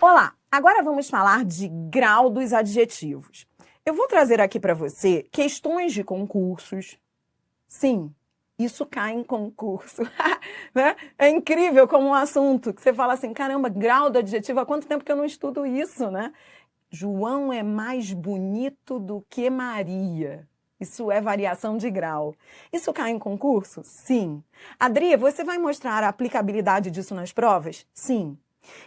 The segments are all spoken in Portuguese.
Olá, agora vamos falar de grau dos adjetivos. Eu vou trazer aqui para você questões de concursos. Sim, isso cai em concurso. Né? É incrível como um assunto que você fala assim, caramba, grau do adjetivo, há quanto tempo que eu não estudo isso, né? João é mais bonito do que Maria. Isso é variação de grau. Isso cai em concurso? Sim. Adri, você vai mostrar a aplicabilidade disso nas provas? Sim.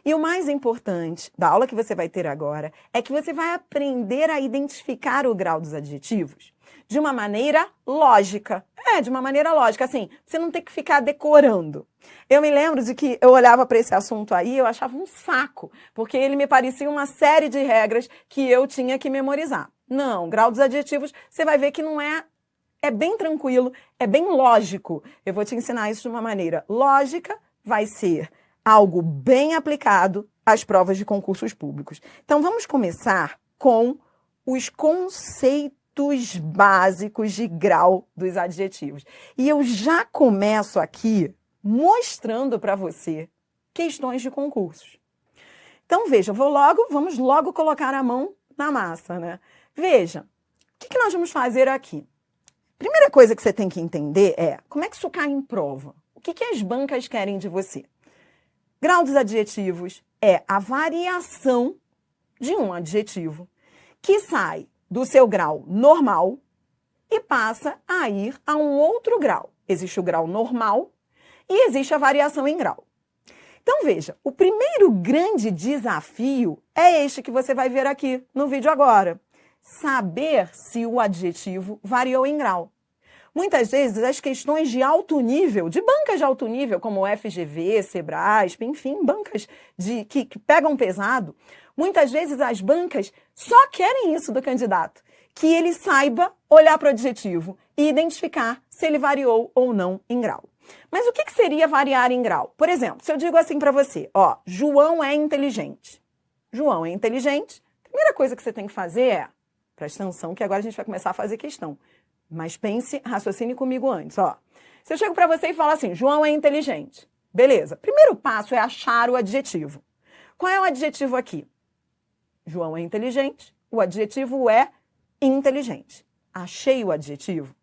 E o mais importante da aula que você vai ter agora é que você vai aprender a identificar o grau dos adjetivos de uma maneira lógica. De uma maneira lógica, assim, você não tem que ficar decorando. Eu me lembro de que eu olhava para esse assunto aí, eu achava um saco, porque ele me parecia uma série de regras que eu tinha que memorizar. Não, grau dos adjetivos, você vai ver que não é. É bem tranquilo, é bem lógico. Eu vou te ensinar isso de uma maneira lógica, vai ser algo bem aplicado às provas de concursos públicos. Então, vamos começar com os conceitos básicos de grau dos adjetivos. E eu já começo aqui mostrando para você questões de concursos. Então, veja, vamos logo colocar a mão na massa, né? Veja, o que nós vamos fazer aqui? Primeira coisa que você tem que entender é como é que isso cai em prova. O que as bancas querem de você? Grau dos adjetivos é a variação de um adjetivo que sai do seu grau normal e passa a ir a um outro grau. Existe o grau normal e existe a variação em grau. Então, veja, o primeiro grande desafio é este que você vai ver aqui no vídeo agora. Saber se o adjetivo variou em grau. Muitas vezes, as questões de alto nível, de bancas de alto nível, como o FGV, Sebrasp, enfim, bancas que pegam pesado, muitas vezes as bancas só querem isso do candidato, que ele saiba olhar para o adjetivo e identificar se ele variou ou não em grau. Mas o que seria variar em grau? Por exemplo, se eu digo assim para você, ó, João é inteligente. João é inteligente, a primeira coisa que você tem que fazer é, presta atenção que agora a gente vai começar a fazer questão. Mas pense, raciocine comigo antes, ó. Se eu chego para você e falo assim, João é inteligente. Beleza. Primeiro passo é achar o adjetivo. Qual é o adjetivo aqui? João é inteligente. O adjetivo é inteligente. Achei o adjetivo.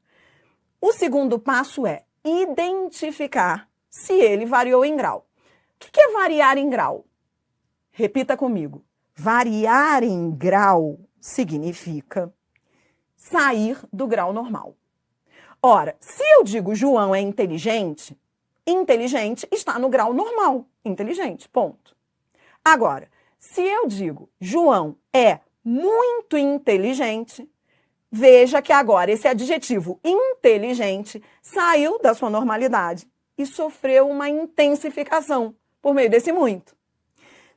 O segundo passo é identificar se ele variou em grau. O que é variar em grau? Repita comigo. Variar em grau significa sair do grau normal. Ora, se eu digo João é inteligente, inteligente está no grau normal. Inteligente, ponto. Agora, se eu digo João é muito inteligente, veja que agora esse adjetivo inteligente saiu da sua normalidade e sofreu uma intensificação por meio desse muito.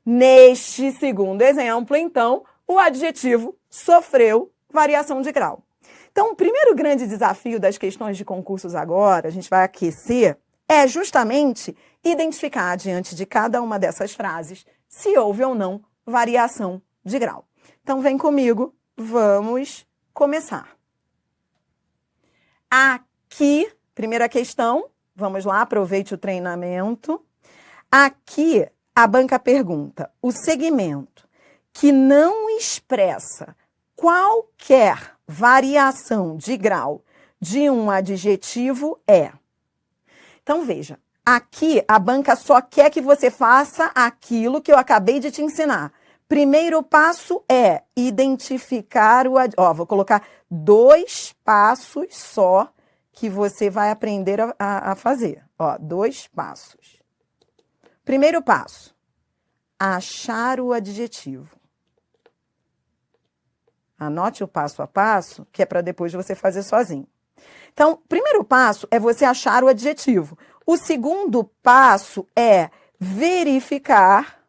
Neste segundo exemplo, então, o adjetivo sofreu variação de grau. Então, o primeiro grande desafio das questões de concursos agora, a gente vai aquecer, é justamente identificar diante de cada uma dessas frases se houve ou não variação de grau. Então, vem comigo, vamos começar. Aqui, primeira questão, vamos lá, aproveite o treinamento. Aqui, a banca pergunta, o segmento que não expressa qualquer variação de grau de um adjetivo é. Então, veja, aqui a banca só quer que você faça aquilo que eu acabei de te ensinar. Primeiro passo é identificar o adjetivo. Ó, vou colocar 2 passos só que você vai aprender a fazer. Ó, 2 passos. Primeiro passo, achar o adjetivo. Anote o passo a passo, que é para depois você fazer sozinho. Então, primeiro passo é você achar o adjetivo. O segundo passo é verificar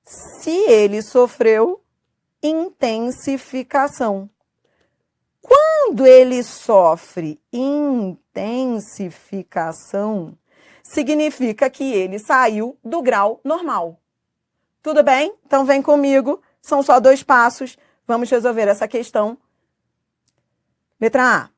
se ele sofreu intensificação. Quando ele sofre intensificação, significa que ele saiu do grau normal. Tudo bem? Então, vem comigo. São só 2 passos. Vamos resolver essa questão. Letra A.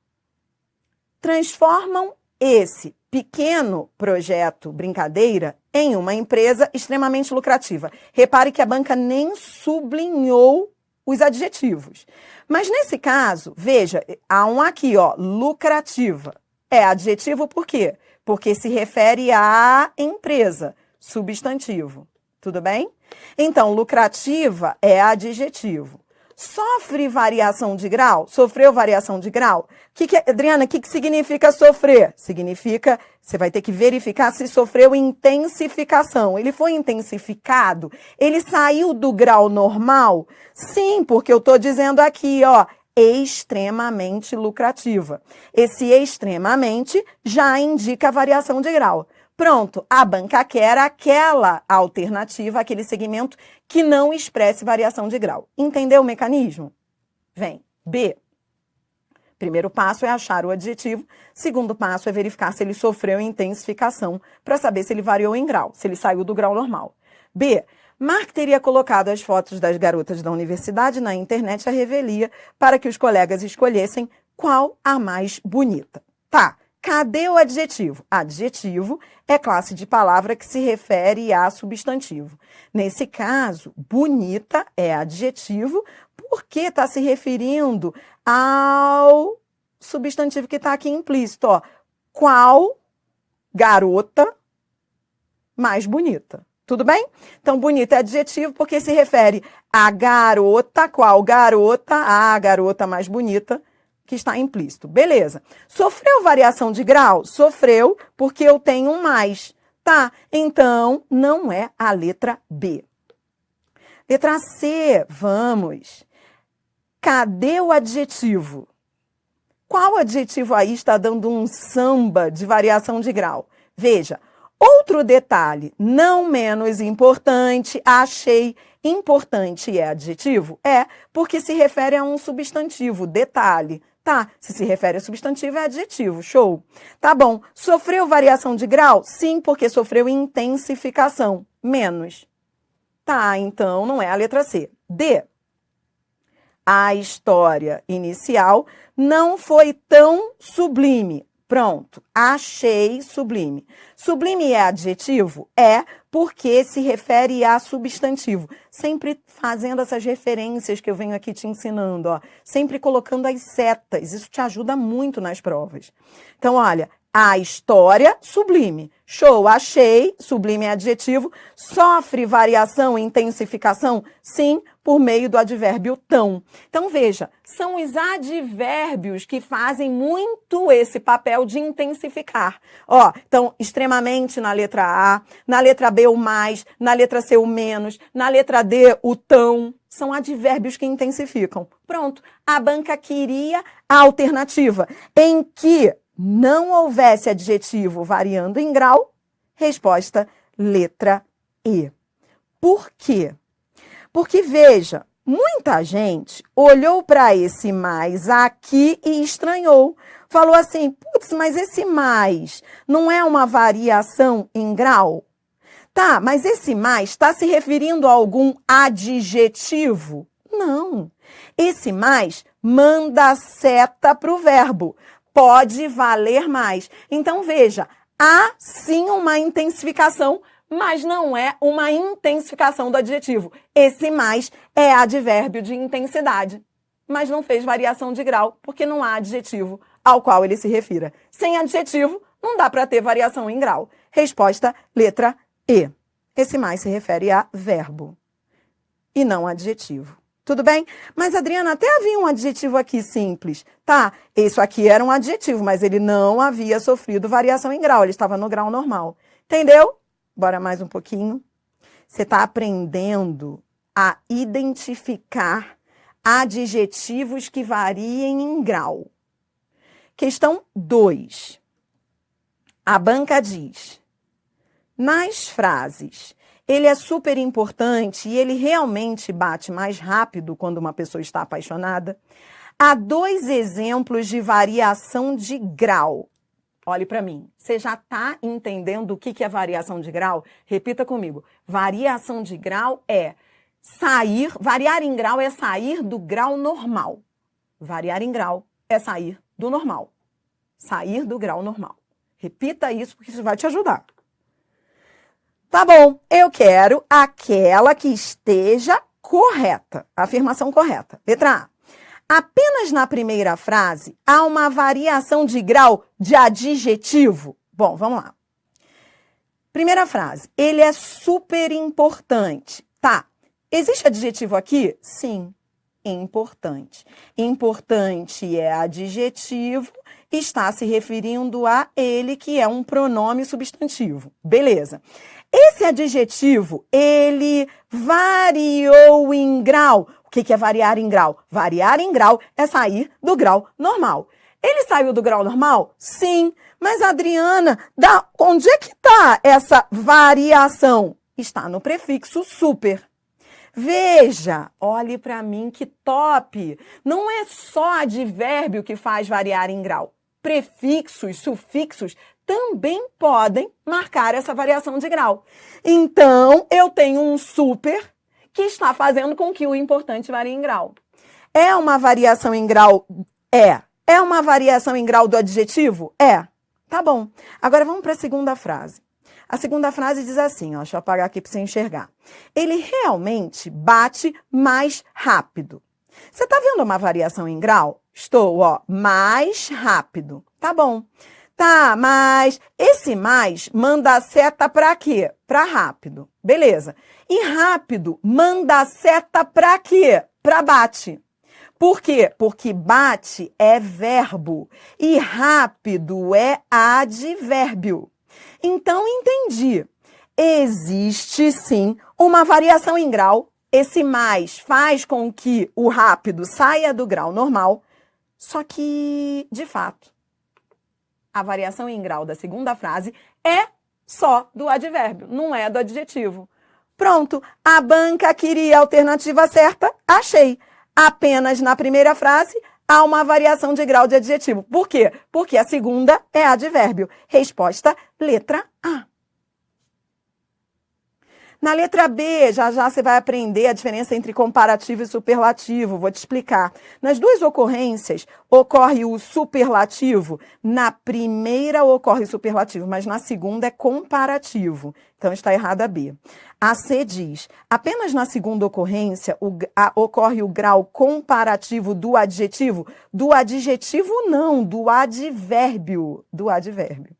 Transformam esse pequeno projeto, brincadeira, em uma empresa extremamente lucrativa. Repare que a banca nem sublinhou os adjetivos. Mas nesse caso, veja, há um aqui, ó, lucrativa. É adjetivo por quê? Porque se refere à empresa, substantivo. Tudo bem? Então, lucrativa é adjetivo. Sofre variação de grau? Sofreu variação de grau? Adriana, o que significa sofrer? Significa, você vai ter que verificar se sofreu intensificação. Ele foi intensificado? Ele saiu do grau normal? Sim, porque eu estou dizendo aqui, ó, extremamente lucrativa. Esse extremamente já indica variação de grau. Pronto, a banca quer aquela alternativa, aquele segmento que não expresse variação de grau. Entendeu o mecanismo? Vem. B. Primeiro passo é achar o adjetivo. Segundo passo é verificar se ele sofreu intensificação para saber se ele variou em grau, se ele saiu do grau normal. B. Mark teria colocado as fotos das garotas da universidade na internet à revelia para que os colegas escolhessem qual a mais bonita. Tá. Cadê o adjetivo? Adjetivo é classe de palavra que se refere a substantivo. Nesse caso, bonita é adjetivo porque está se referindo ao substantivo que está aqui implícito. Ó. Qual garota mais bonita? Tudo bem? Então, bonita é adjetivo porque se refere a garota, qual garota, a garota mais bonita, que está implícito. Beleza. Sofreu variação de grau? Sofreu, porque eu tenho um mais. Tá, então não é a letra B. Letra C, vamos. Cadê o adjetivo? Qual adjetivo aí está dando um samba de variação de grau? Veja, outro detalhe, não menos importante, achei importante é adjetivo? É, porque se refere a um substantivo, detalhe. Tá, se refere a substantivo é adjetivo, show. Tá bom, sofreu variação de grau? Sim, porque sofreu intensificação, menos. Tá, então não é a letra C. D. A história inicial não foi tão sublime. Pronto, achei sublime. Sublime é adjetivo? É, porque se refere a substantivo. Sempre fazendo essas referências que eu venho aqui te ensinando, ó. Sempre colocando as setas. Isso te ajuda muito nas provas. Então, olha, a história, sublime. Show, achei, sublime é adjetivo. Sofre variação e intensificação? Sim, por meio do advérbio tão. Então, veja, são os advérbios que fazem muito esse papel de intensificar. Ó, então, extremamente na letra A, na letra B o mais, na letra C o menos, na letra D o tão. São advérbios que intensificam. Pronto, a banca queria a alternativa em que não houvesse adjetivo variando em grau. Resposta, letra E. Por quê? Porque, veja, muita gente olhou para esse mais aqui e estranhou. Falou assim, putz, mas esse mais não é uma variação em grau? Tá, mas esse mais está se referindo a algum adjetivo? Não. Esse mais manda seta para o verbo. Pode valer mais. Então, veja, há sim uma intensificação, mas não é uma intensificação do adjetivo. Esse mais é advérbio de intensidade, mas não fez variação de grau, porque não há adjetivo ao qual ele se refira. Sem adjetivo, não dá para ter variação em grau. Resposta, letra E. Esse mais se refere a verbo e não adjetivo. Tudo bem? Mas, Adriana, até havia um adjetivo aqui simples. Tá, isso aqui era um adjetivo, mas ele não havia sofrido variação em grau. Ele estava no grau normal. Entendeu? Bora mais um pouquinho. Você está aprendendo a identificar adjetivos que variem em grau. Questão 2. A banca diz, nas frases, ele é super importante e ele realmente bate mais rápido quando uma pessoa está apaixonada. Há 2 exemplos de variação de grau. Olhe para mim, você já está entendendo o que é variação de grau? Repita comigo. Variação de grau é sair, variar em grau é sair do grau normal. Variar em grau é sair do normal. Sair do grau normal. Repita isso, porque isso vai te ajudar. Tá bom, eu quero aquela que esteja correta. Afirmação correta. Letra A. Apenas na primeira frase há uma variação de grau de adjetivo. Bom, vamos lá. Primeira frase. Ele é super importante. Tá. Existe adjetivo aqui? Sim. Importante. Importante é adjetivo, está se referindo a ele, que é um pronome substantivo. Beleza. Esse adjetivo, ele variou em grau. O que é variar em grau? Variar em grau é sair do grau normal. Ele saiu do grau normal? Sim. Mas, Adriana, onde é que está essa variação? Está no prefixo super. Veja, olhe para mim que top! Não é só advérbio que faz variar em grau. Prefixos, sufixos também podem marcar essa variação de grau. Então, eu tenho um super que está fazendo com que o importante varie em grau. É uma variação em grau? É. É uma variação em grau do adjetivo? É. Tá bom. Agora vamos para a segunda frase. A segunda frase diz assim, ó, deixa eu apagar aqui para você enxergar. Ele realmente bate mais rápido. Você está vendo uma variação em grau? Estou, ó, mais rápido. Tá bom. Tá, mas esse mais manda a seta para quê? Para rápido. Beleza. E rápido manda a seta para quê? Para bate. Por quê? Porque bate é verbo e rápido é advérbio. Então, entendi. Existe, sim, uma variação em grau. Esse mais faz com que o rápido saia do grau normal. Só que, de fato, a variação em grau da segunda frase é só do advérbio, não é do adjetivo. Pronto, a banca queria a alternativa certa, achei. Apenas na primeira frase há uma variação de grau de adjetivo. Por quê? Porque a segunda é advérbio. Resposta, letra A. Na letra B, já você vai aprender a diferença entre comparativo e superlativo. Vou te explicar. Nas duas ocorrências, ocorre o superlativo. Na primeira ocorre o superlativo, mas na segunda é comparativo. Então, está errada a B. A C diz, apenas na segunda ocorrência ocorre o grau comparativo do adjetivo. Do adjetivo, não, do advérbio. Do advérbio.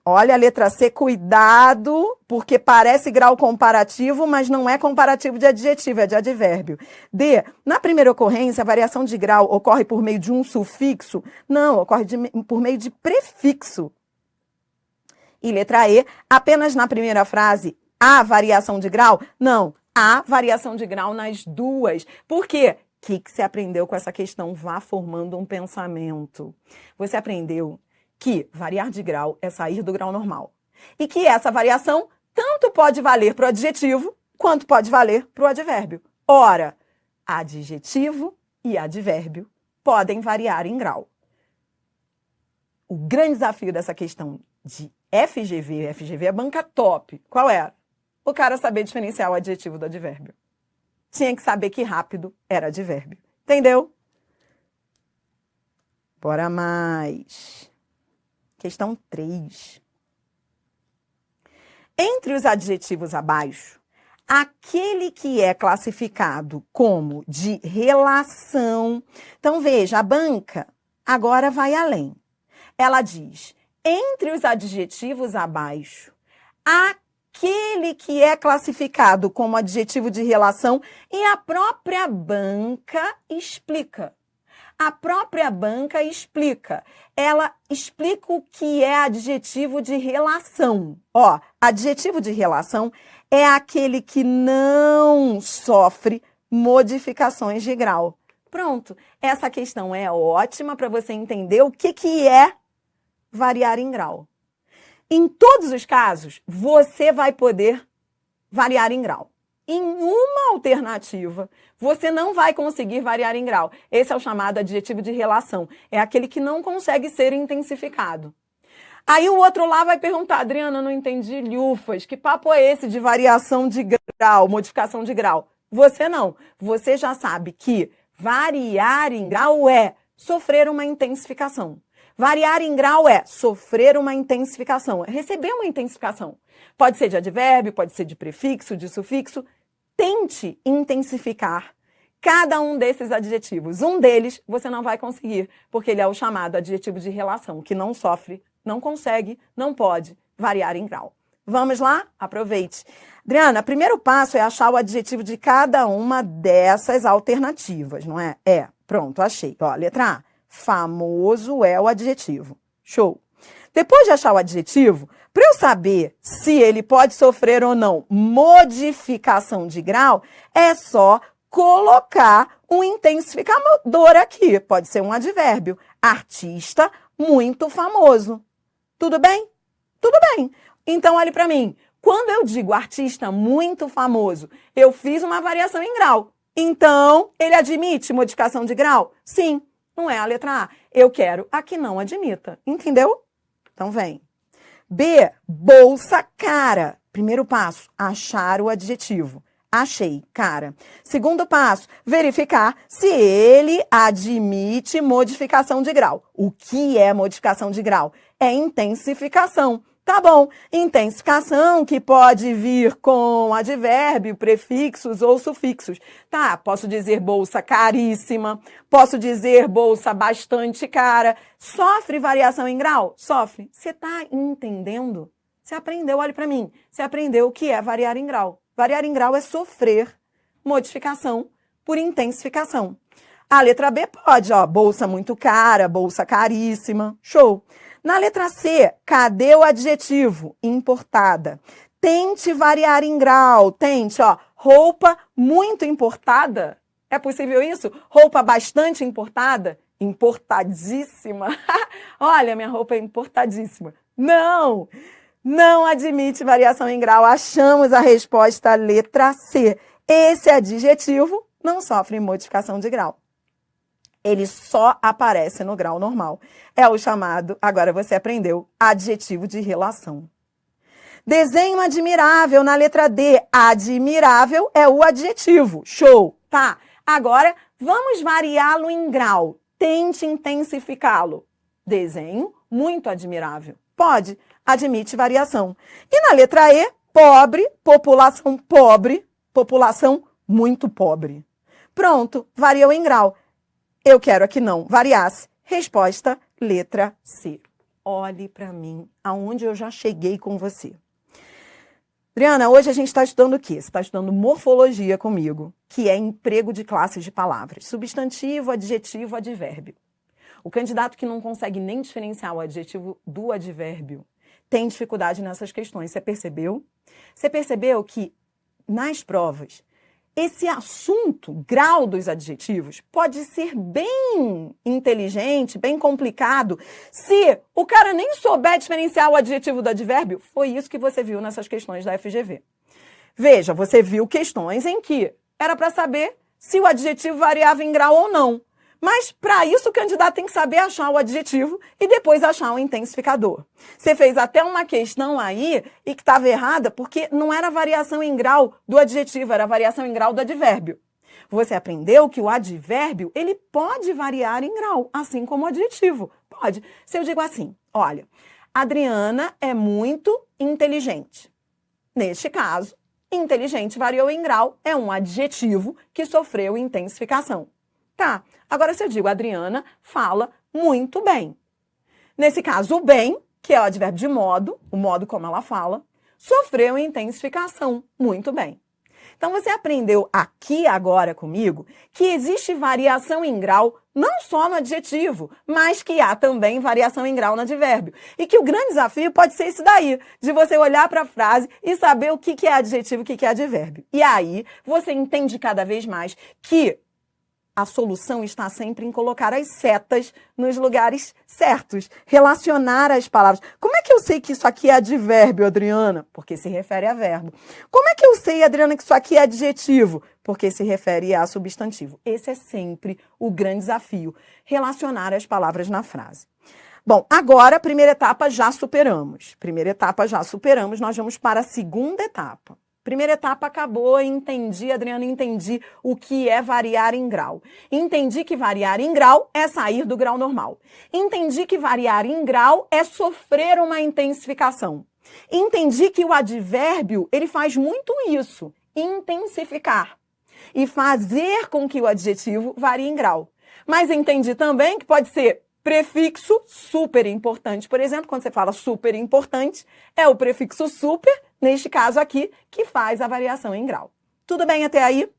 Olha a letra C, cuidado, porque parece grau comparativo, mas não é comparativo de adjetivo, é de advérbio. D, na primeira ocorrência, a variação de grau ocorre por meio de um sufixo? Não, ocorre por meio de prefixo. E letra E, apenas na primeira frase há variação de grau? Não, há variação de grau nas duas. Por quê? O que você aprendeu com essa questão? Vá formando um pensamento. Você aprendeu que variar de grau é sair do grau normal. E que essa variação tanto pode valer para o adjetivo, quanto pode valer para o advérbio. Ora, adjetivo e advérbio podem variar em grau. O grande desafio dessa questão de FGV é banca top. Qual era? O cara saber diferenciar o adjetivo do advérbio. Tinha que saber que rápido era advérbio. Entendeu? Bora mais. Questão 3. Entre os adjetivos abaixo, aquele que é classificado como de relação. Então, veja, a banca agora vai além. Ela diz, entre os adjetivos abaixo, aquele que é classificado como adjetivo de relação, e a própria banca explica. A própria banca explica. Ela explica o que é adjetivo de relação. Ó, adjetivo de relação é aquele que não sofre modificações de grau. Pronto. Essa questão é ótima para você entender o que é variar em grau. Em todos os casos, você vai poder variar em grau. Em uma alternativa, você não vai conseguir variar em grau. Esse é o chamado adjetivo de relação. É aquele que não consegue ser intensificado. Aí o outro lá vai perguntar, Adriana, não entendi, lhufas, que papo é esse de variação de grau, modificação de grau? Você não. Você já sabe que variar em grau é sofrer uma intensificação. Variar em grau é sofrer uma intensificação, é receber uma intensificação. Pode ser de advérbio, pode ser de prefixo, de sufixo. Tente intensificar cada um desses adjetivos. Um deles você não vai conseguir, porque ele é o chamado adjetivo de relação, que não sofre, não consegue, não pode variar em grau. Vamos lá? Aproveite. Adriana, o primeiro passo é achar o adjetivo de cada uma dessas alternativas, não é? Pronto, achei. Ó, letra A, famoso é o adjetivo. Show. Depois de achar o adjetivo, para eu saber se ele pode sofrer ou não modificação de grau, é só colocar um intensificador aqui. Pode ser um advérbio. Artista muito famoso. Tudo bem? Tudo bem. Então, olhe para mim. Quando eu digo artista muito famoso, eu fiz uma variação em grau. Então, ele admite modificação de grau? Sim. Não é a letra A. Eu quero a que não admita. Entendeu? Então, vem. B, bolsa cara. Primeiro passo, achar o adjetivo. Achei, cara. Segundo passo, verificar se ele admite modificação de grau. O que é modificação de grau? É intensificação. Tá bom, intensificação que pode vir com advérbio, prefixos ou sufixos. Tá, posso dizer bolsa caríssima, posso dizer bolsa bastante cara. Sofre variação em grau? Sofre. Você tá entendendo? Você aprendeu, olhe para mim, você aprendeu o que é variar em grau. Variar em grau é sofrer modificação por intensificação. A letra B pode, ó, bolsa muito cara, bolsa caríssima, show. Na letra C, cadê o adjetivo? Importada. Tente variar em grau, tente, ó, roupa muito importada. É possível isso? Roupa bastante importada? Importadíssima. Olha, minha roupa é importadíssima. Não! Não admite variação em grau. Achamos a resposta letra C. Esse adjetivo não sofre modificação de grau. Ele só aparece no grau normal. É o chamado, agora você aprendeu, adjetivo de relação. Desenho admirável na letra D. Admirável é o adjetivo. Show! Tá. Agora, vamos variá-lo em grau. Tente intensificá-lo. Desenho muito admirável. Pode. Admite variação. E na letra E, pobre, população muito pobre. Pronto, variou em grau. Eu quero aqui não variasse. Resposta, letra C. Olhe para mim, aonde eu já cheguei com você. Adriana, hoje a gente está estudando o quê? Você está estudando morfologia comigo, que é emprego de classes de palavras. Substantivo, adjetivo, advérbio. O candidato que não consegue nem diferenciar o adjetivo do advérbio tem dificuldade nessas questões. Você percebeu? Você percebeu que nas provas esse assunto, grau dos adjetivos, pode ser bem inteligente, bem complicado, se o cara nem souber diferenciar o adjetivo do advérbio. Foi isso que você viu nessas questões da FGV. Veja, você viu questões em que era para saber se o adjetivo variava em grau ou não. Mas, para isso, o candidato tem que saber achar o adjetivo e depois achar o intensificador. Você fez até uma questão aí e que estava errada porque não era variação em grau do adjetivo, era variação em grau do advérbio. Você aprendeu que o advérbio, ele pode variar em grau, assim como o adjetivo. Pode. Se eu digo assim, olha, Adriana é muito inteligente. Neste caso, inteligente variou em grau é um adjetivo que sofreu intensificação. Tá, agora se eu digo Adriana fala muito bem. Nesse caso, o bem, que é o advérbio de modo, o modo como ela fala, sofreu intensificação, muito bem. Então, você aprendeu aqui agora comigo que existe variação em grau não só no adjetivo, mas que há também variação em grau no advérbio. E que o grande desafio pode ser isso daí, de você olhar para a frase e saber o que é adjetivo e o que é advérbio. E aí, você entende cada vez mais que a solução está sempre em colocar as setas nos lugares certos, relacionar as palavras. Como é que eu sei que isso aqui é advérbio, Adriana? Porque se refere a verbo. Como é que eu sei, Adriana, que isso aqui é adjetivo? Porque se refere a substantivo. Esse é sempre o grande desafio, relacionar as palavras na frase. Bom, agora a primeira etapa já superamos. Nós vamos para a segunda etapa. Primeira etapa acabou, entendi, Adriana, entendi o que é variar em grau. Entendi que variar em grau é sair do grau normal. Entendi que variar em grau é sofrer uma intensificação. Entendi que o advérbio, ele faz muito isso, intensificar e fazer com que o adjetivo varie em grau. Mas entendi também que pode ser prefixo super importante. Por exemplo, quando você fala super importante, é o prefixo super, neste caso aqui, que faz a variação em grau. Tudo bem até aí?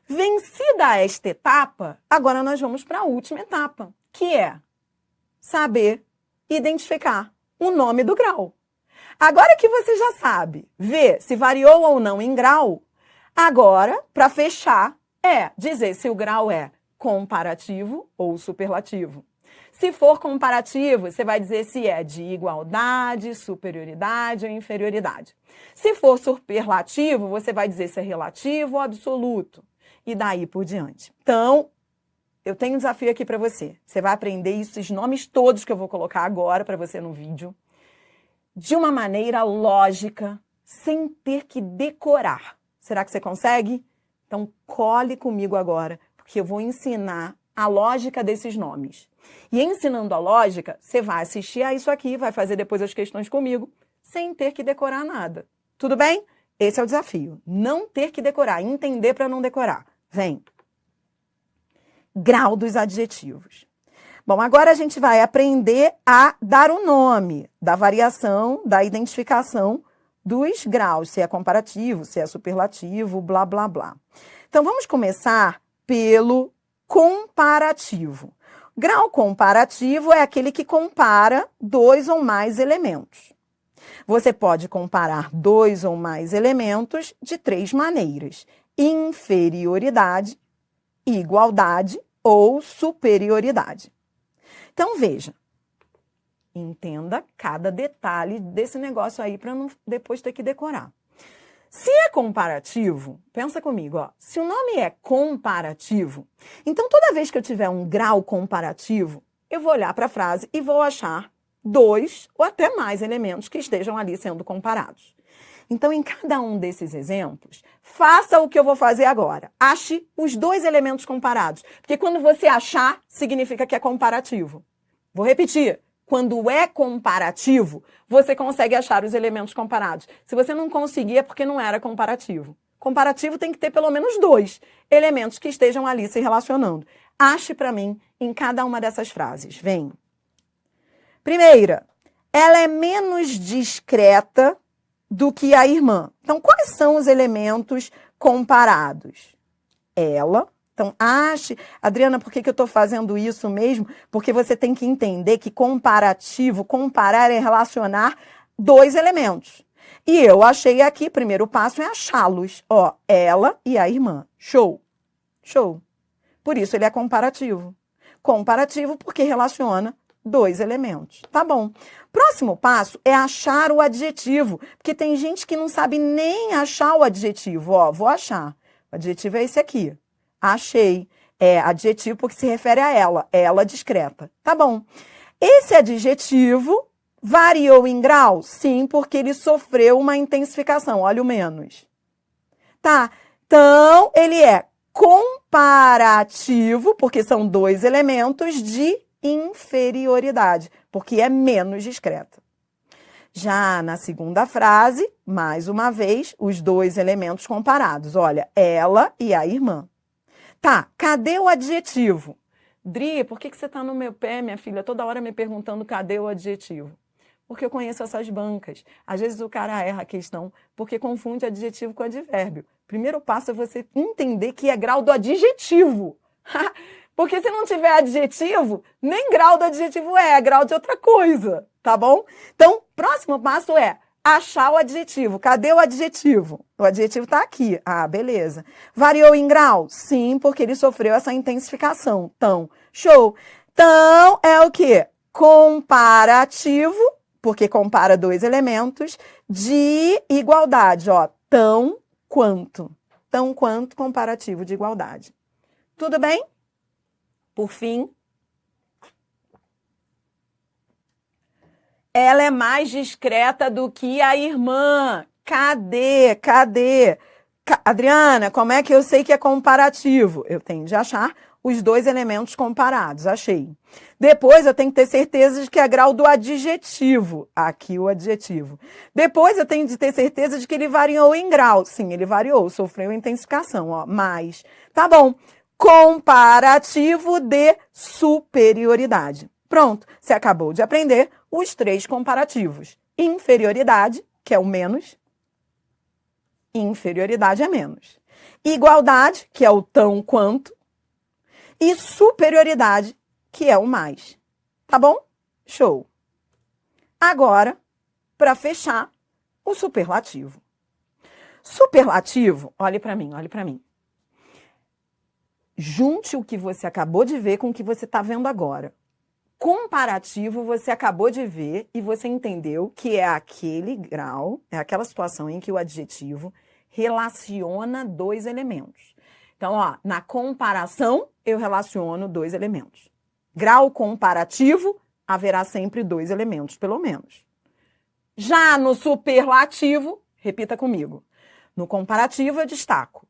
Vencida esta etapa, agora nós vamos para a última etapa, que é saber identificar o nome do grau. Agora que você já sabe ver se variou ou não em grau, agora, para fechar, é dizer se o grau é comparativo ou superlativo. Se for comparativo, você vai dizer se é de igualdade, superioridade ou inferioridade. Se for superlativo, você vai dizer se é relativo ou absoluto. E daí por diante. Então, eu tenho um desafio aqui para você. Você vai aprender esses nomes todos que eu vou colocar agora para você no vídeo, de uma maneira lógica, sem ter que decorar. Será que você consegue? Então, cole comigo agora, porque eu vou ensinar a lógica desses nomes. E ensinando a lógica, você vai assistir a isso aqui, vai fazer depois as questões comigo, sem ter que decorar nada. Tudo bem? Esse é o desafio. Não ter que decorar, entender para não decorar. Vem. Grau dos adjetivos. Bom, agora a gente vai aprender a dar o nome da variação, da identificação dos graus, se é comparativo, se é superlativo, blá, blá, blá. Então, vamos começar pelo comparativo. Grau comparativo é aquele que compara dois ou mais elementos. Você pode comparar dois ou mais elementos de três maneiras: inferioridade, igualdade ou superioridade. Então, veja, entenda cada detalhe desse negócio aí para não depois ter que decorar. Se é comparativo, pensa comigo, ó, se o nome é comparativo, então toda vez que eu tiver um grau comparativo, eu vou olhar para a frase e vou achar dois ou até mais elementos que estejam ali sendo comparados. Então, em cada um desses exemplos, faça o que eu vou fazer agora. Ache os dois elementos comparados, porque quando você achar, significa que é comparativo. Vou repetir. Quando é comparativo, você consegue achar os elementos comparados. Se você não conseguir, é porque não era comparativo. Comparativo tem que ter pelo menos dois elementos que estejam ali se relacionando. Ache para mim em cada uma dessas frases. Vem. Primeira, ela é menos discreta do que a irmã. Então, quais são os elementos comparados? Ela. Então, ache... Adriana, por que eu estou fazendo isso mesmo? Porque você tem que entender que comparativo, comparar é relacionar dois elementos. E eu achei aqui, primeiro passo é achá-los. Ó, ela e a irmã. Show. Show. Por isso ele é comparativo. Comparativo porque relaciona dois elementos. Tá bom. Próximo passo é achar o adjetivo. Porque tem gente que não sabe nem achar o adjetivo. Ó, vou achar. O adjetivo é esse aqui. Achei. É adjetivo porque se refere a ela. Ela discreta. Tá bom. Esse adjetivo variou em grau? Sim, porque ele sofreu uma intensificação. Olha o menos. Tá. Então, ele é comparativo, porque são dois elementos de inferioridade, porque é menos discreta. Já na segunda frase, mais uma vez, os dois elementos comparados. Olha, ela e a irmã. Tá, cadê o adjetivo? Dri, por que você está no meu pé, minha filha, toda hora me perguntando cadê o adjetivo? Porque eu conheço essas bancas. Às vezes o cara erra a questão porque confunde adjetivo com advérbio. Primeiro passo é você entender que é grau do adjetivo. Porque se não tiver adjetivo, nem grau do adjetivo é grau de outra coisa, tá bom? Então, próximo passo é achar o adjetivo. Cadê o adjetivo? O adjetivo está aqui. Ah, beleza. Variou em grau? Sim, porque ele sofreu essa intensificação. Então, show. Então, é o quê? Comparativo, porque compara dois elementos, de igualdade. Ó, tão quanto. Tão quanto comparativo de igualdade. Tudo bem? Por fim, ela é mais discreta do que a irmã. Cadê? Adriana, como é que eu sei que é comparativo? Eu tenho de achar os dois elementos comparados. Achei. Depois eu tenho que ter certeza de que é grau do adjetivo. Aqui o adjetivo. Depois eu tenho de ter certeza de que ele variou em grau. Sim, ele variou, sofreu intensificação. Ó, mais. Tá bom. Comparativo de superioridade. Pronto, você acabou de aprender os 3 comparativos. Inferioridade, que é o menos. Inferioridade é menos. Igualdade, que é o tão quanto. E superioridade, que é o mais. Tá bom? Show. Agora, para fechar, o superlativo. Superlativo, olhe para mim, olhe para mim. Junte o que você acabou de ver com o que você está vendo agora. Comparativo, você acabou de ver e você entendeu que é aquele grau, é aquela situação em que o adjetivo relaciona 2 elementos. Então, ó, na comparação, eu relaciono 2 elementos. Grau comparativo, haverá sempre 2 elementos, pelo menos. Já no superlativo, repita comigo. No comparativo, eu destaco.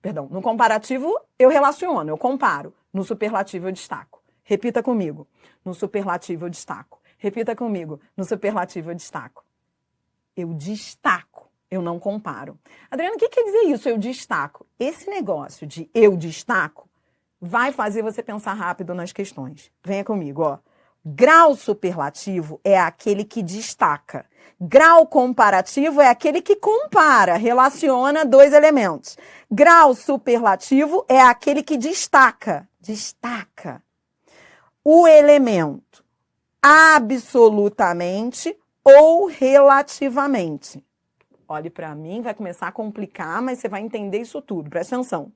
Perdão, no comparativo, eu relaciono, eu comparo. No superlativo, eu destaco. Repita comigo. No superlativo, eu destaco. Repita comigo. No superlativo, eu destaco. Eu destaco. Eu não comparo. Adriana, o que quer dizer isso? Eu destaco. Esse negócio de eu destaco vai fazer você pensar rápido nas questões. Venha comigo, ó. Grau superlativo é aquele que destaca. Grau comparativo é aquele que compara, relaciona 2 elementos. Grau superlativo é aquele que destaca. Destaca o elemento absolutamente ou relativamente. Olhe para mim, vai começar a complicar, mas você vai entender isso tudo. Presta atenção.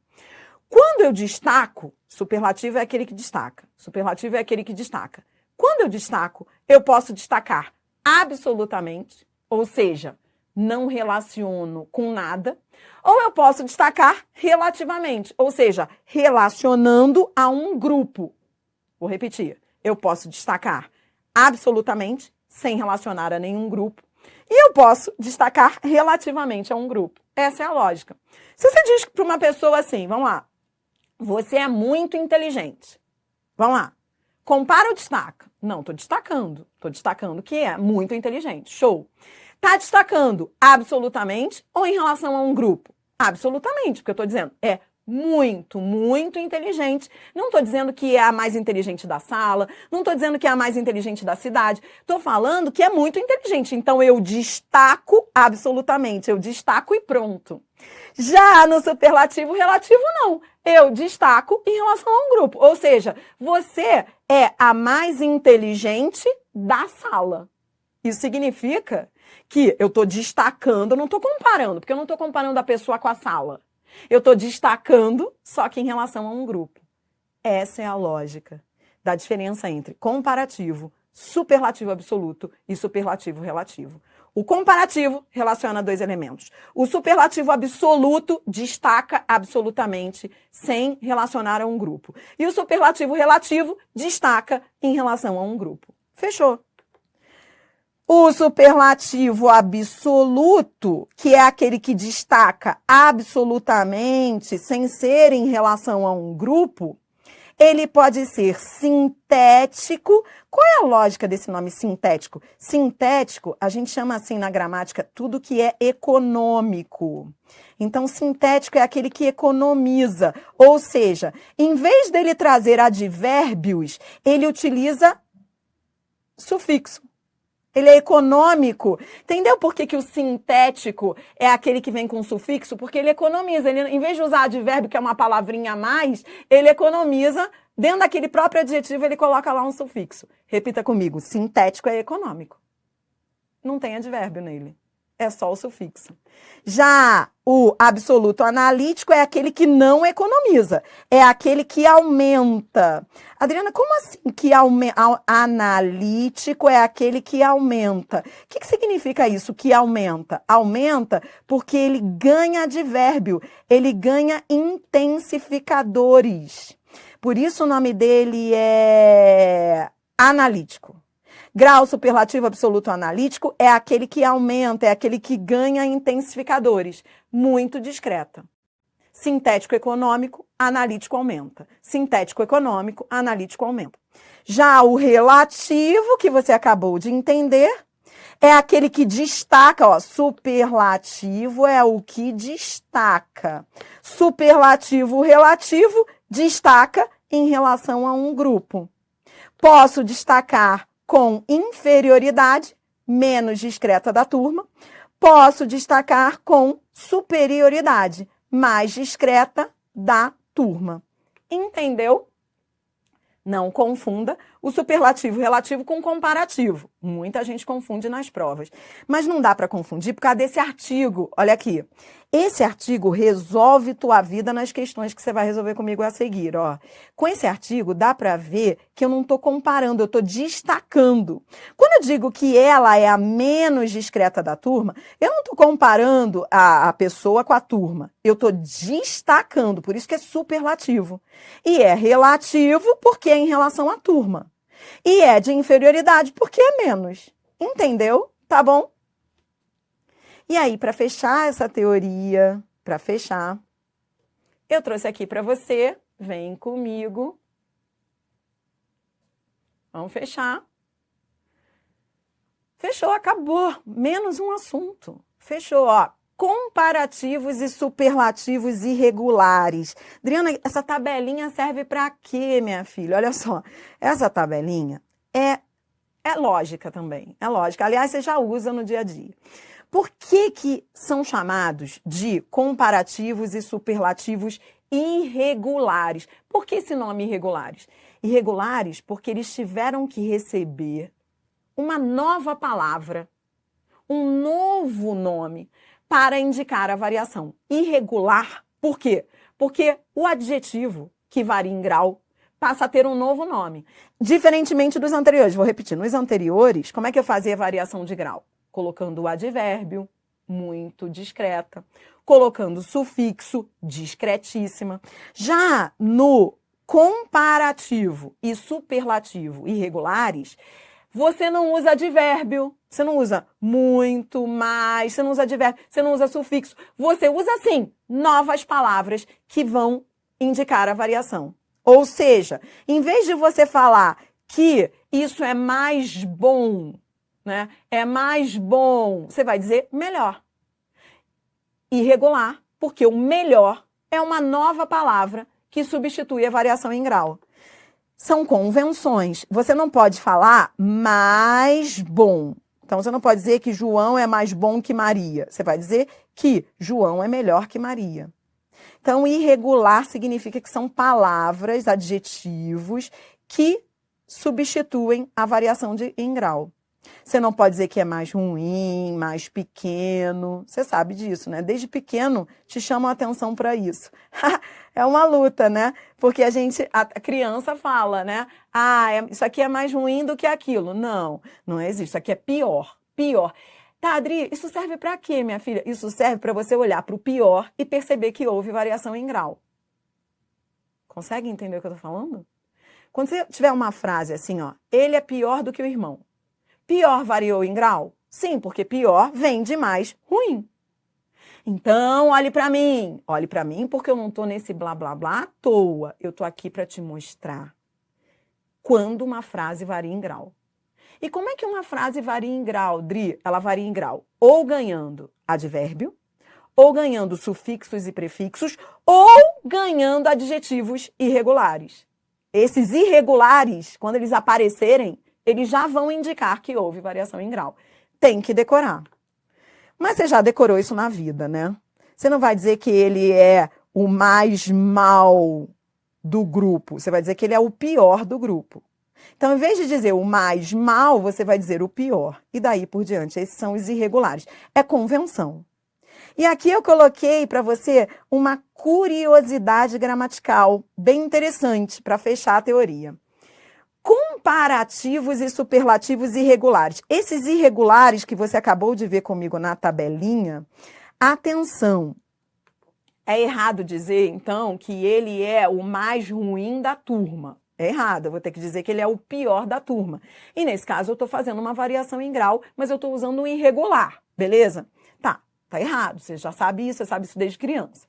Quando eu destaco, superlativo é aquele que destaca. Superlativo é aquele que destaca. Quando eu destaco, eu posso destacar absolutamente, ou seja, não relaciono com nada, ou eu posso destacar relativamente, ou seja, relacionando a um grupo. Vou repetir. Eu posso destacar absolutamente, sem relacionar a nenhum grupo, e eu posso destacar relativamente a um grupo. Essa é a lógica. Se você diz para uma pessoa assim, vamos lá, você é muito inteligente. Vamos lá. Compara ou destaca? Não, estou destacando. Estou destacando que é muito inteligente. Show. Está destacando absolutamente ou em relação a um grupo? Absolutamente, porque eu estou dizendo é muito, muito inteligente. Não estou dizendo que é a mais inteligente da sala, não estou dizendo que é a mais inteligente da cidade. Estou falando que é muito inteligente. Então, eu destaco absolutamente. Eu destaco e pronto. Já no superlativo relativo, não. Eu destaco em relação a um grupo. Ou seja, você é a mais inteligente da sala. Isso significa que eu estou destacando, eu não estou comparando, porque eu não estou comparando a pessoa com a sala. Eu estou destacando, só que em relação a um grupo. Essa é a lógica da diferença entre comparativo, superlativo absoluto e superlativo relativo. O comparativo relaciona 2 elementos. O superlativo absoluto destaca absolutamente sem relacionar a um grupo. E o superlativo relativo destaca em relação a um grupo. Fechou. O superlativo absoluto, que é aquele que destaca absolutamente, sem ser em relação a um grupo, ele pode ser sintético. Qual é a lógica desse nome sintético? Sintético, a gente chama assim na gramática tudo que é econômico. Então, sintético é aquele que economiza. Ou seja, em vez dele trazer advérbios, ele utiliza sufixo. Ele é econômico. Entendeu por que o sintético é aquele que vem com sufixo? Porque ele economiza. Ele, em vez de usar advérbio, que é uma palavrinha a mais, ele economiza. Dentro daquele próprio adjetivo, ele coloca lá um sufixo. Repita comigo. Sintético é econômico. Não tem advérbio nele. É só o sufixo. Já o absoluto analítico é aquele que não economiza. É aquele que aumenta. Adriana, como assim que analítico é aquele que aumenta? O que significa isso, que aumenta? Aumenta porque ele ganha advérbio, ele ganha intensificadores. Por isso o nome dele é analítico. Grau superlativo absoluto analítico é aquele que aumenta, é aquele que ganha intensificadores. Muito discreta. Sintético econômico, analítico aumenta. Sintético econômico, analítico aumenta. Já o relativo, que você acabou de entender, é aquele que destaca, ó, superlativo é o que destaca. Superlativo relativo destaca em relação a um grupo. Posso destacar com inferioridade, menos discreta da turma. Posso destacar com superioridade, mais discreta da turma. Entendeu? Não confunda o superlativo relativo com comparativo. Muita gente confunde nas provas. Mas não dá para confundir por causa desse artigo. Olha aqui. Esse artigo resolve tua vida nas questões que você vai resolver comigo a seguir. Ó. Com esse artigo, dá para ver que eu não estou comparando, eu estou destacando. Quando eu digo que ela é a menos discreta da turma, eu não estou comparando a pessoa com a turma. Eu estou destacando, por isso que é superlativo. E é relativo porque é em relação à turma. E é de inferioridade porque é menos. Entendeu? Tá bom? E aí, para fechar essa teoria, eu trouxe aqui para você, vem comigo. Vamos fechar. Fechou, acabou. Menos um assunto. Fechou, ó. Comparativos e superlativos irregulares. Adriana, essa tabelinha serve para quê, minha filha? Olha só, essa tabelinha é lógica também. É lógica. Aliás, você já usa no dia a dia. Por que são chamados de comparativos e superlativos irregulares? Por que esse nome irregulares? Irregulares porque eles tiveram que receber uma nova palavra, um novo nome para indicar a variação. Irregular, por quê? Porque o adjetivo que varia em grau passa a ter um novo nome. Diferentemente dos anteriores, vou repetir, nos anteriores, como é que eu fazia a variação de grau? Colocando o advérbio, muito discreta, colocando o sufixo, discretíssima. Já no comparativo e superlativo irregulares, você não usa advérbio, você não usa muito, mais, você não usa advérbio, você não usa sufixo. Você usa, sim, novas palavras que vão indicar a variação. Ou seja, em vez de você falar que isso é mais bom, né? É mais bom, você vai dizer melhor. Irregular, porque o melhor é uma nova palavra que substitui a variação em grau. São convenções. Você não pode falar mais bom. Então, você não pode dizer que João é mais bom que Maria. Você vai dizer que João é melhor que Maria. Então, irregular significa que são palavras, adjetivos, que substituem a variação em grau. Você não pode dizer que é mais ruim, mais pequeno. Você sabe disso, né? Desde pequeno te chamam a atenção para isso. É uma luta, né? Porque a criança fala, né? Isso aqui é mais ruim do que aquilo. Não, não existe. Isso aqui é pior, pior. Tá, Adri, isso serve para quê, minha filha? Isso serve para você olhar para o pior e perceber que houve variação em grau. Consegue entender o que eu tô falando? Quando você tiver uma frase assim, ó, ele é pior do que o irmão. Pior variou em grau? Sim, porque pior vem de mais ruim. Então, olhe para mim. Olhe para mim porque eu não estou nesse blá, blá, blá à toa. Eu estou aqui para te mostrar quando uma frase varia em grau. E como é que uma frase varia em grau, Dri? Ela varia em grau ou ganhando advérbio, ou ganhando sufixos e prefixos, ou ganhando adjetivos irregulares. Esses irregulares, quando eles aparecerem, eles já vão indicar que houve variação em grau. Tem que decorar. Mas você já decorou isso na vida, né? Você não vai dizer que ele é o mais mal do grupo. Você vai dizer que ele é o pior do grupo. Então, em vez de dizer o mais mal, você vai dizer o pior. E daí por diante. Esses são os irregulares. É convenção. E aqui eu coloquei para você uma curiosidade gramatical bem interessante para fechar a teoria. Comparativos e superlativos irregulares. Esses irregulares que você acabou de ver comigo na tabelinha, atenção, é errado dizer, então, que ele é o mais ruim da turma. É errado, eu vou ter que dizer que ele é o pior da turma. E nesse caso eu estou fazendo uma variação em grau, mas eu estou usando um irregular, beleza? Tá errado, você já sabe isso, você sabe isso desde criança.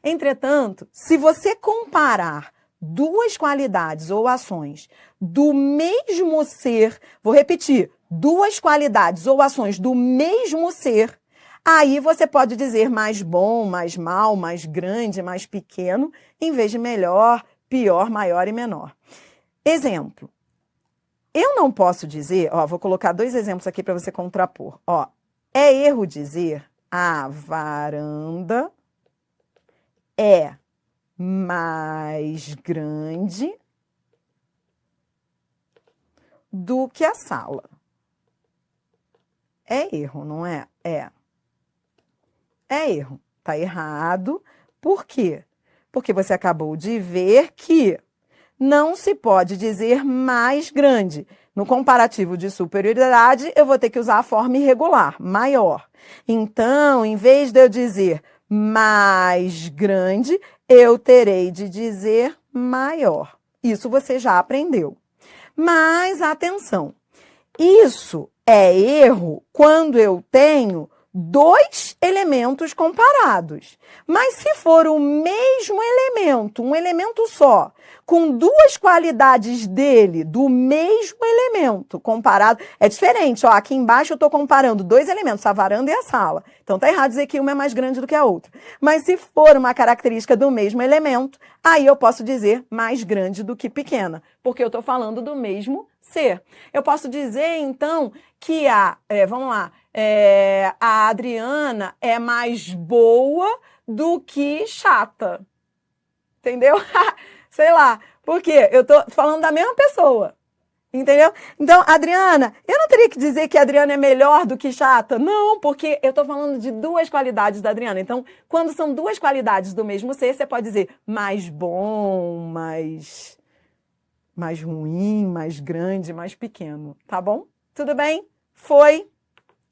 Entretanto, se você comparar duas qualidades ou ações do mesmo ser, vou repetir, duas qualidades ou ações do mesmo ser, aí você pode dizer mais bom, mais mal, mais grande, mais pequeno, em vez de melhor, pior, maior e menor. Exemplo. Eu não posso dizer, vou colocar 2 exemplos aqui para você contrapor. É erro dizer a varanda é mais grande do que a sala. É erro, não é? É erro. Tá errado. Por quê? Porque você acabou de ver que não se pode dizer mais grande. No comparativo de superioridade, eu vou ter que usar a forma irregular, maior. Então, em vez de eu dizer mais grande, eu terei de dizer maior. Isso você já aprendeu. Mas, atenção, isso é erro quando eu tenho 2 elementos comparados. Mas se for o mesmo elemento, um elemento só, com 2 qualidades dele, do mesmo elemento comparado, é diferente. Aqui embaixo eu estou comparando 2 elementos, a varanda e a sala. Então tá errado dizer que uma é mais grande do que a outra. Mas se for uma característica do mesmo elemento, aí eu posso dizer mais grande do que pequena, porque eu estou falando do mesmo ser. Eu posso dizer, então, que a Adriana é mais boa do que chata. Entendeu? Sei lá. Por quê? Eu tô falando da mesma pessoa. Entendeu? Então, Adriana, eu não teria que dizer que a Adriana é melhor do que chata? Não, porque eu tô falando de 2 qualidades da Adriana. Então, quando são 2 qualidades do mesmo ser, você pode dizer mais bom, mais ruim, mais grande, mais pequeno. Tá bom? Tudo bem? Foi?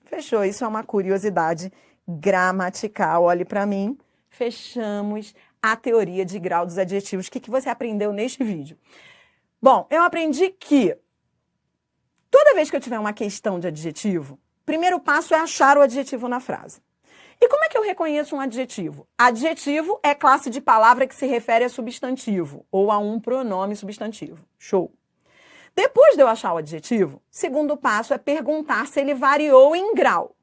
Fechou. Isso é uma curiosidade gramatical. Olhe para mim. Fechamos a teoria de grau dos adjetivos. O que você aprendeu neste vídeo? Bom, eu aprendi que toda vez que eu tiver uma questão de adjetivo, o primeiro passo é achar o adjetivo na frase. E como é que eu reconheço um adjetivo? Adjetivo é classe de palavra que se refere a substantivo ou a um pronome substantivo. Show! Depois de eu achar o adjetivo, segundo passo é perguntar se ele variou em grau.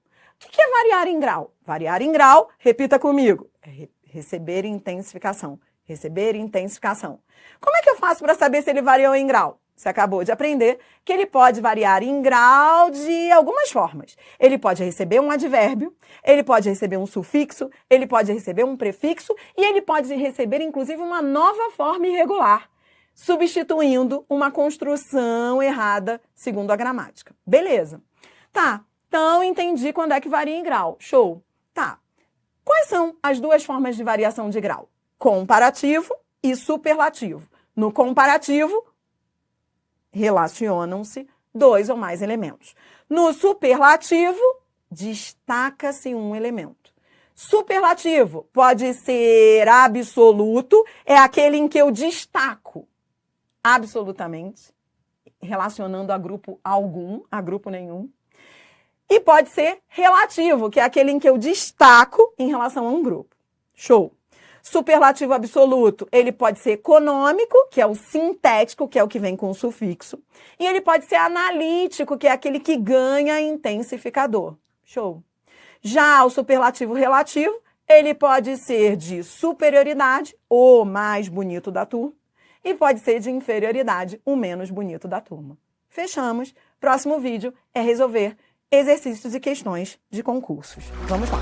O que é variar em grau? Variar em grau, repita comigo, é receber intensificação. Receber intensificação. Como é que eu faço para saber se ele variou em grau? Você acabou de aprender que ele pode variar em grau de algumas formas. Ele pode receber um advérbio, ele pode receber um sufixo, ele pode receber um prefixo e ele pode receber, inclusive, uma nova forma irregular, substituindo uma construção errada segundo a gramática. Beleza. Tá, então entendi quando é que varia em grau. Show. Tá. Quais são as 2 formas de variação de grau? Comparativo e superlativo. No comparativo, relacionam-se 2 ou mais elementos. No superlativo, destaca-se um elemento. Superlativo pode ser absoluto, é aquele em que eu destaco absolutamente, relacionando a grupo algum, a grupo nenhum. E pode ser relativo, que é aquele em que eu destaco em relação a um grupo. Show! Superlativo absoluto, ele pode ser econômico, que é o sintético, que é o que vem com o sufixo. E ele pode ser analítico, que é aquele que ganha intensificador. Show! Já o superlativo relativo, ele pode ser de superioridade, o mais bonito da turma, e pode ser de inferioridade, o menos bonito da turma. Fechamos. Próximo vídeo é resolver exercícios e questões de concursos. Vamos lá!